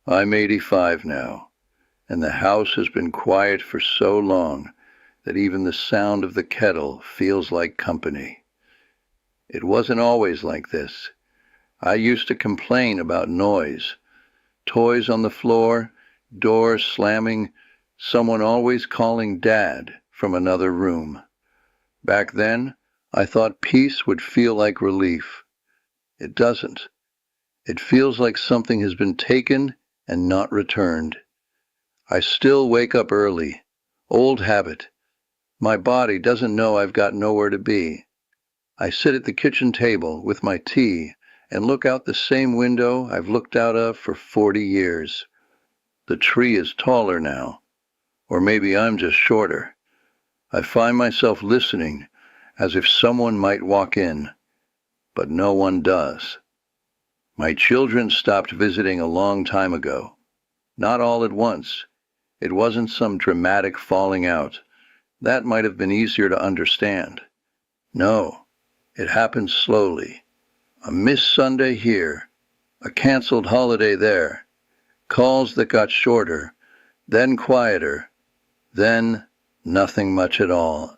I'm 85 now, and the house has been quiet for so long that even the sound of the kettle feels like company. It wasn't always like this. I used to complain about noise. Toys on the floor, doors slamming, someone always calling Dad from another room. Back then, I thought peace would feel like relief. It doesn't. It feels like something has been taken and not returned. I still wake up early. Old habit. My body doesn't know I've got nowhere to be. I sit at the kitchen table with my tea and look out the same window I've looked out of for 40 years. The tree is taller now, or maybe I'm just shorter. I find myself listening as if someone might walk in, but no one does. My children stopped visiting a long time ago. Not all at once. It wasn't some dramatic falling out. That might have been easier to understand. No, it happened slowly. A missed Sunday here, a canceled holiday there, calls that got shorter, then quieter, then nothing much at all.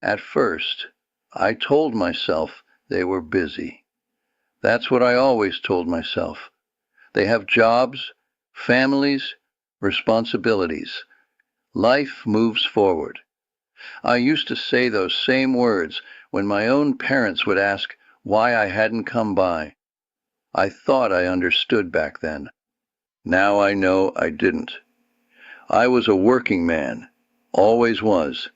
At first, I told myself they were busy. That's what I always told myself. They have jobs, families, responsibilities. Life moves forward. I used to say those same words when my own parents would ask why I hadn't come by. I thought I understood back then. Now I know I didn't. I was a working man, always was.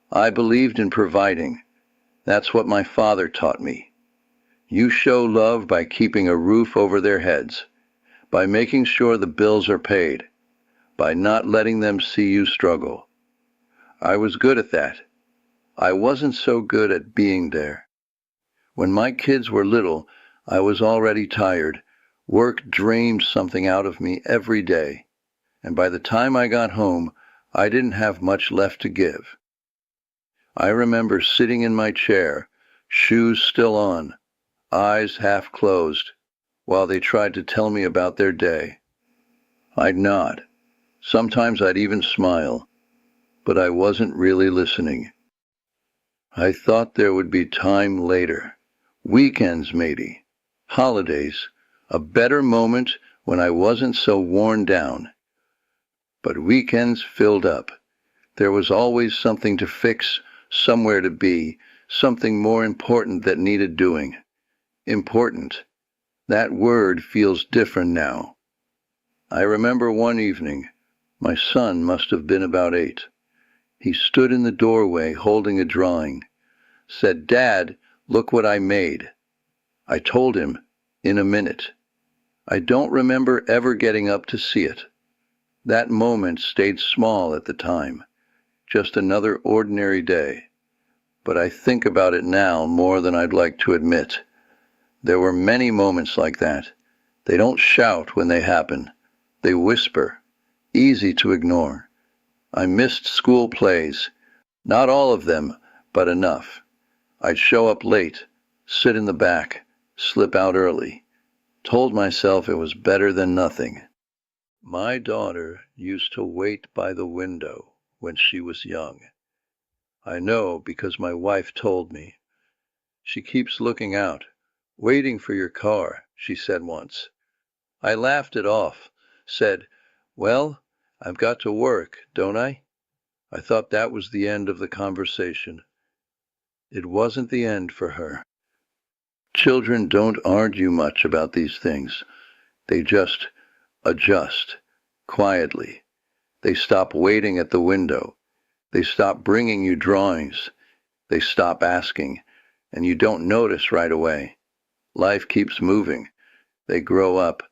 I believed in providing. That's what my father taught me. You show love by keeping a roof over their heads, by making sure the bills are paid, by not letting them see you struggle. I was good at that. I wasn't so good at being there. When my kids were little, I was already tired. Work drained something out of me every day, and by the time I got home, I didn't have much left to give. I remember sitting in my chair, shoes still on, eyes half closed, while they tried to tell me about their day. I'd nod. Sometimes I'd even smile, but I wasn't really listening. I thought there would be time later. Weekends maybe, holidays, a better moment when I wasn't so worn down. But weekends filled up. There was always something to fix, somewhere to be, something more important that needed doing. Important. That word feels different now. I remember one evening, my son must have been about 8. He stood in the doorway holding a drawing, said, "Dad, look what I made." I told him, in a minute. I don't remember ever getting up to see it. That moment stayed small at the time, just another ordinary day. But I think about it now more than I'd like to admit. There were many moments like that. They don't shout when they happen. They whisper, easy to ignore. I missed school plays. Not all of them, but enough. I'd show up late, sit in the back, slip out early. Told myself it was better than nothing. My daughter used to wait by the window when she was young. I know because my wife told me. She keeps looking out, waiting for your car, she said once. I laughed it off, said, "Well, I've got to work, don't I?" I thought that was the end of the conversation. It wasn't the end for her. Children don't argue much about these things. They just adjust, quietly. They stop waiting at the window. They stop bringing you drawings. They stop asking, and you don't notice right away. Life keeps moving. They grow up.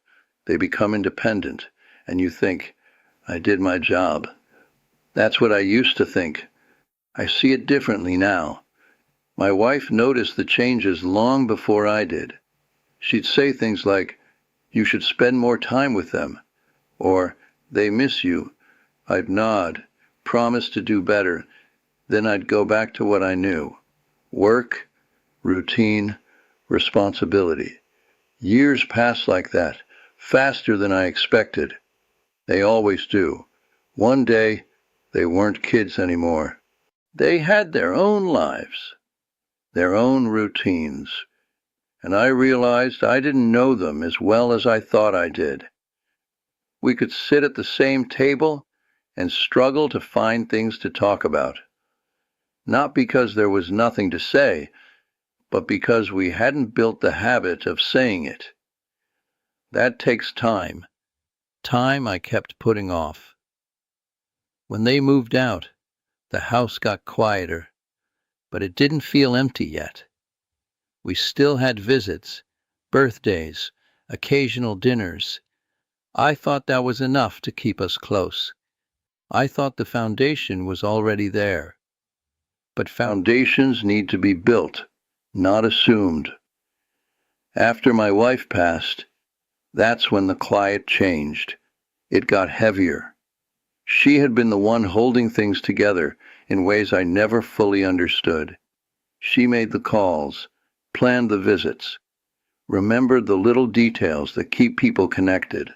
They become independent, and you think, I did my job. That's what I used to think. I see it differently now. My wife noticed the changes long before I did. She'd say things like, "You should spend more time with them," or "They miss you." I'd nod, promise to do better. Then I'd go back to what I knew. Work, routine, responsibility. Years passed like that, faster than I expected. They always do. One day, they weren't kids anymore. They had their own lives, their own routines, and I realized I didn't know them as well as I thought I did. We could sit at the same table and struggle to find things to talk about. Not because there was nothing to say, but because we hadn't built the habit of saying it. That takes time. Time I kept putting off. When they moved out, the house got quieter, but it didn't feel empty yet. We still had visits, birthdays, occasional dinners. I thought that was enough to keep us close. I thought the foundation was already there. But foundations need to be built, not assumed. After my wife passed, that's when the quiet changed. It got heavier. She had been the one holding things together in ways I never fully understood. She made the calls, planned the visits, remembered the little details that keep people connected.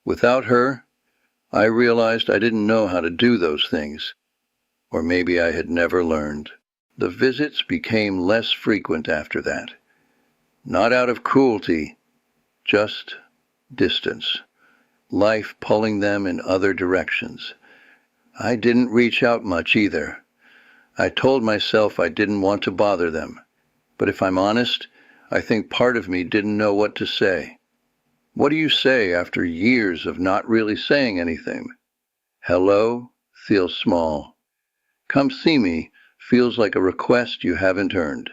Without her, I realized I didn't know how to do those things, or maybe I had never learned. The visits became less frequent after that. Not out of cruelty, just distance. Life pulling them in other directions. I didn't reach out much either. I told myself I didn't want to bother them, but if I'm honest, I think part of me didn't know what to say. What do you say after years of not really saying anything? Hello feels small. Come see me feels like a request you haven't earned.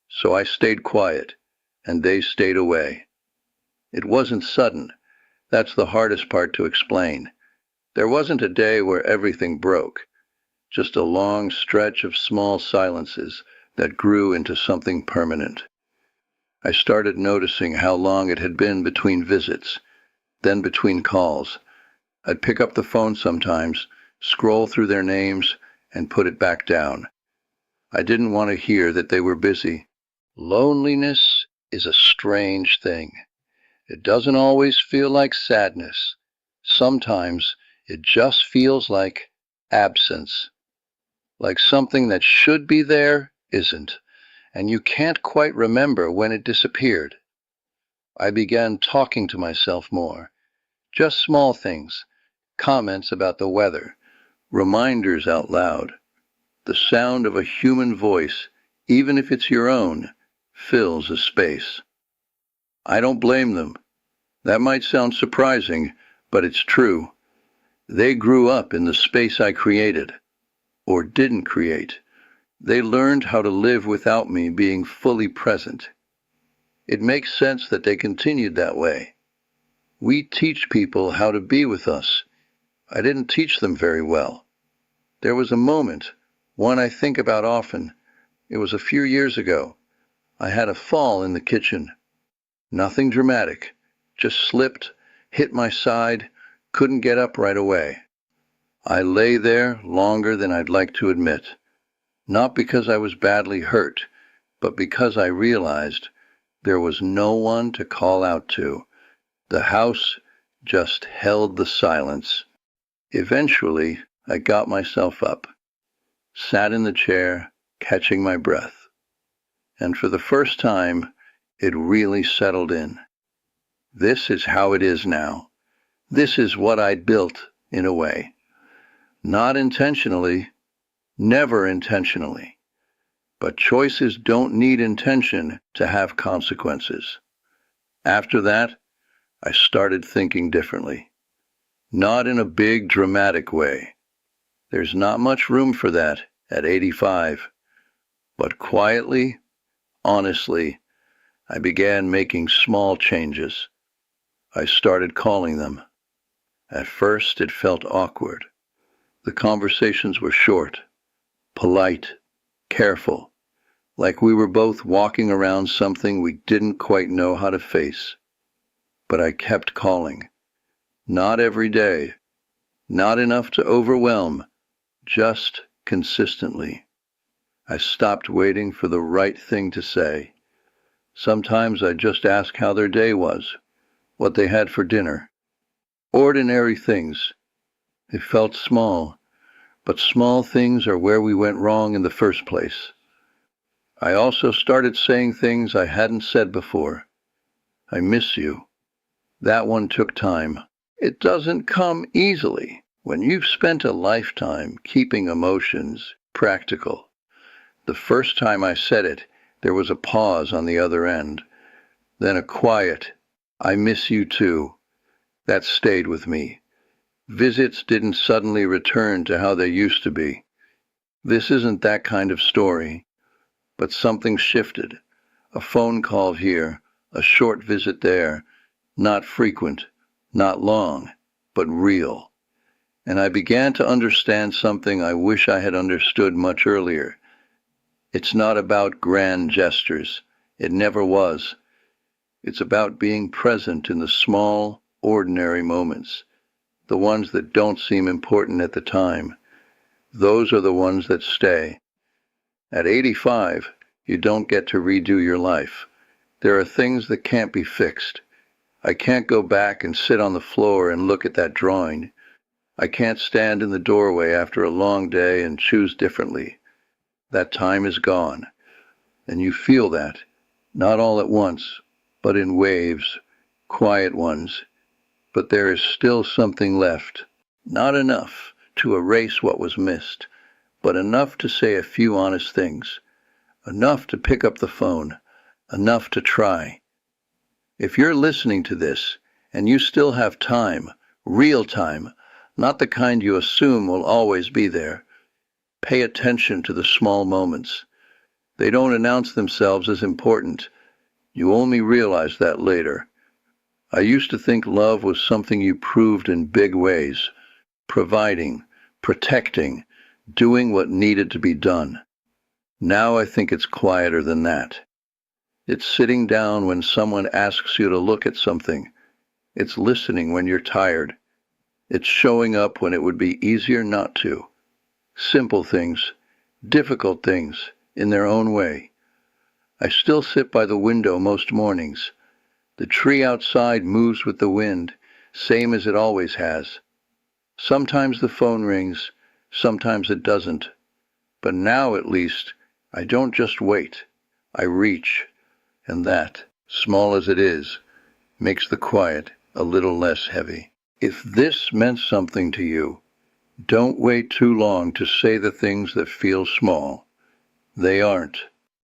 So I stayed quiet, and they stayed away. It wasn't sudden. That's the hardest part to explain. There wasn't a day where everything broke, just a long stretch of small silences that grew into something permanent. I started noticing how long it had been between visits, then between calls. I'd pick up the phone sometimes, scroll through their names, and put it back down. I didn't want to hear that they were busy. Loneliness is a strange thing. It doesn't always feel like sadness. Sometimes it just feels like absence. Like something that should be there isn't, and you can't quite remember when it disappeared. I began talking to myself more. Just small things, comments about the weather, reminders out loud. The sound of a human voice, even if it's your own, fills a space. I don't blame them. That might sound surprising, but it's true. They grew up in the space I created, or didn't create. They learned how to live without me being fully present. It makes sense that they continued that way. We teach people how to be with us. I didn't teach them very well. There was a moment, one I think about often. It was a few years ago. I had a fall in the kitchen. Nothing dramatic. Just slipped, hit my side, couldn't get up right away. I lay there longer than I'd like to admit. Not because I was badly hurt, but because I realized there was no one to call out to. The house just held the silence. Eventually, I got myself up, sat in the chair, catching my breath. And for the first time, it really settled in. This is how it is now. This is what I'd built, in a way. Not intentionally, never intentionally. But choices don't need intention to have consequences. After that, I started thinking differently. Not in a big, dramatic way. There's not much room for that at 85. But quietly, honestly, I began making small changes. I started calling them. At first, it felt awkward. The conversations were short, polite, careful, like we were both walking around something we didn't quite know how to face. But I kept calling. Not every day, not enough to overwhelm, just consistently. I stopped waiting for the right thing to say. Sometimes I'd just ask how their day was. what they had for dinner. Ordinary things. They felt small, but small things are where we went wrong in the first place. I also started saying things I hadn't said before. I miss you. That one took time. It doesn't come easily when you've spent a lifetime keeping emotions practical. The first time I said it, there was a pause on the other end, then a quiet, "I miss you too." That stayed with me. Visits didn't suddenly return to how they used to be. This isn't that kind of story, but something shifted. A phone call here, a short visit there, not frequent, not long, but real. And I began to understand something I wish I had understood much earlier. It's not about grand gestures. It never was. It's about being present in the small, ordinary moments, the ones that don't seem important at the time. Those are the ones that stay. At 85, you don't get to redo your life. There are things that can't be fixed. I can't go back and sit on the floor and look at that drawing. I can't stand in the doorway after a long day and choose differently. That time is gone. And you feel that, not all at once, but in waves, quiet ones. But there is still something left. Not enough to erase what was missed, but enough to say a few honest things. Enough to pick up the phone. Enough to try. If you're listening to this, and you still have time, real time, not the kind you assume will always be there, pay attention to the small moments. They don't announce themselves as important. You only realize that later. I used to think love was something you proved in big ways, providing, protecting, doing what needed to be done. Now I think it's quieter than that. It's sitting down when someone asks you to look at something. It's listening when you're tired. It's showing up when it would be easier not to. Simple things, difficult things, in their own way. I still sit by the window most mornings. The tree outside moves with the wind, same as it always has. Sometimes the phone rings, sometimes it doesn't. But now, at least, I don't just wait. I reach. And that, small as it is, makes the quiet a little less heavy. If this meant something to you, don't wait too long to say the things that feel small. They aren't.